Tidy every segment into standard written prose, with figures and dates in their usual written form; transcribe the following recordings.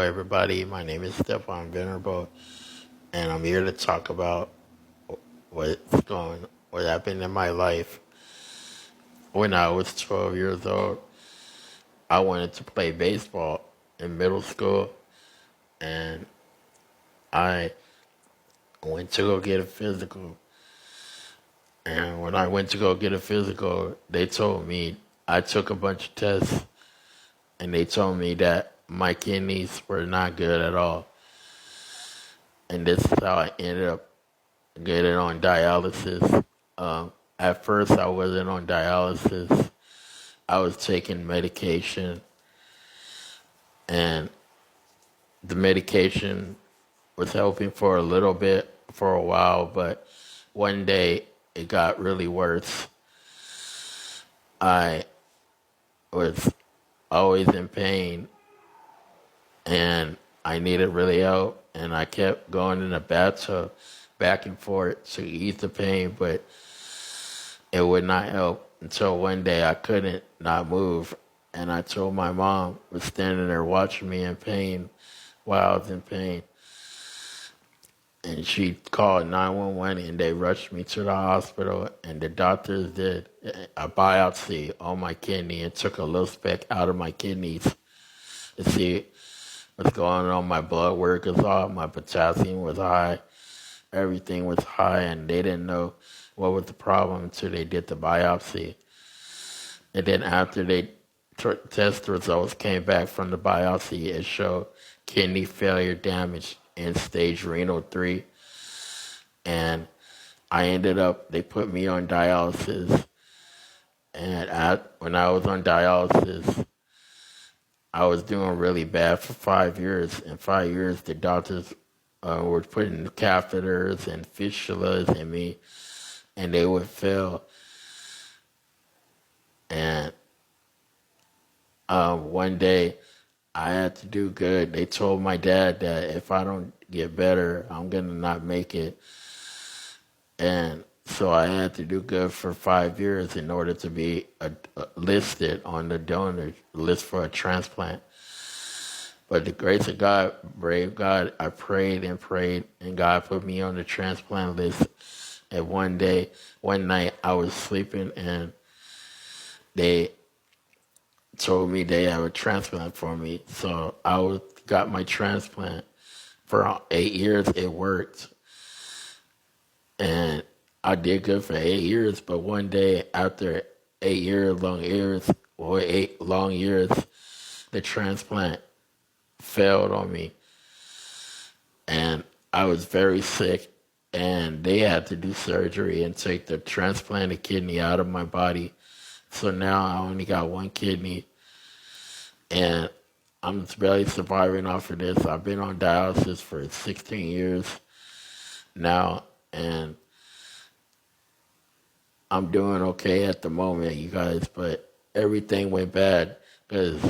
everybody. My name is Stefan Venerable, and I'm here to talk about what happened in my life. When I was 12 years old, I wanted to play baseball in middle school, and I went to go get a physical. And when I went to go get a physical, they told me I took a bunch of tests, and they told me that my kidneys were not good at all. And this is how I ended up getting on dialysis. At first, I wasn't on dialysis. I was taking medication, and the medication was helping for a little bit, for a while, but one day it got really worse. I was always in pain, and I needed really help, and I kept going in the bathtub back and forth to ease the pain, but it would not help until one day I couldn't not move, and I told my mom was standing there watching me in pain while I was in pain, and she called 911, and they rushed me to the hospital, and the doctors did a biopsy on my kidney and took a little speck out of my kidneys to see what's going on. My blood work was off, my potassium was high, everything was high, and they didn't know what was the problem until they did the biopsy. And then after they test results came back from the biopsy, it showed kidney failure damage in stage renal 3. And they put me on dialysis. And when I was on dialysis, I was doing really bad for 5 years. In 5 years, the doctors were putting catheters and fistulas in me, and they would fail. And one day, I had to do good. They told my dad that if I don't get better, I'm going to not make it. And so I had to do good for 5 years in order to be listed on the donor list for a transplant. But the grace of God, brave God, I prayed, and God put me on the transplant list. And one night, I was sleeping, and they told me they have a transplant for me. So got my transplant. For 8 years, it worked. And I did good for 8 years, but one day after 8 long years, the transplant failed on me. And I was very sick, and they had to do surgery and take the transplanted kidney out of my body. So now I only got one kidney, and I'm barely surviving off of this. I've been on dialysis for 16 years now, and I'm doing okay at the moment, you guys, but everything went bad because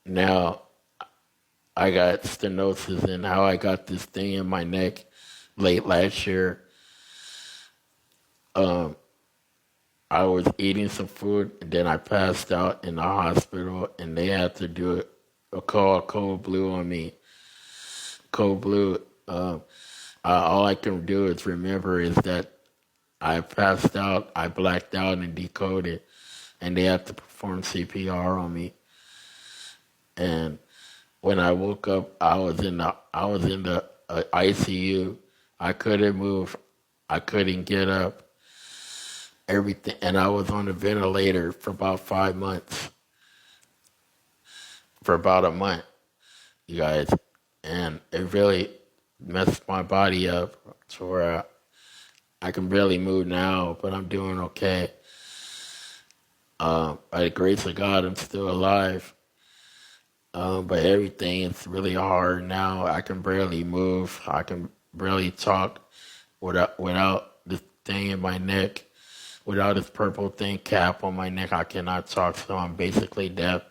now I got stenosis, and how I got this thing in my neck late last year. I was eating some food, and then I passed out in the hospital, and they had to do a cold blue on me. Cold blue. All I can do is remember is that I passed out, I blacked out and decoded, and they had to perform CPR on me. And when I woke up, I was in the ICU. I couldn't move. I couldn't get up. Everything, and I was on the ventilator for about 5 months. For about a month, you guys, and it really messed my body up to where I can barely move now, but I'm doing okay. By the grace of God, I'm still alive. But everything is really hard now. I can barely move. I can barely talk without this thing in my neck. Without this purple thing cap on my neck, I cannot talk, so I'm basically deaf.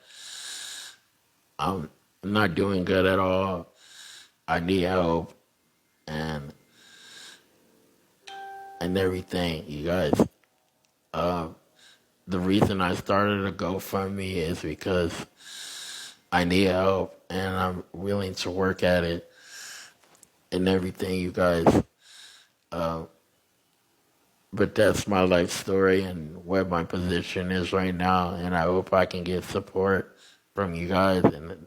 I'm not doing good at all. I need help and everything, you guys. The reason I started a GoFundMe is because I need help, and I'm willing to work at it and everything, you guys. But that's my life story and where my position is right now, and I hope I can get support from you guys and at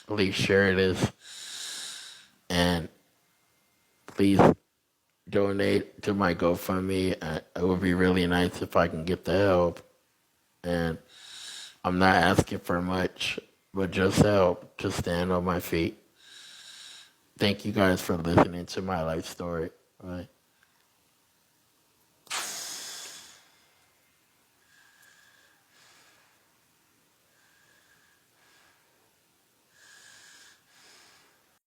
least share this. And please donate to my GoFundMe. It would be really nice if I can get the help. And I'm not asking for much, but just help to stand on my feet. Thank you guys for listening to my life story. Right.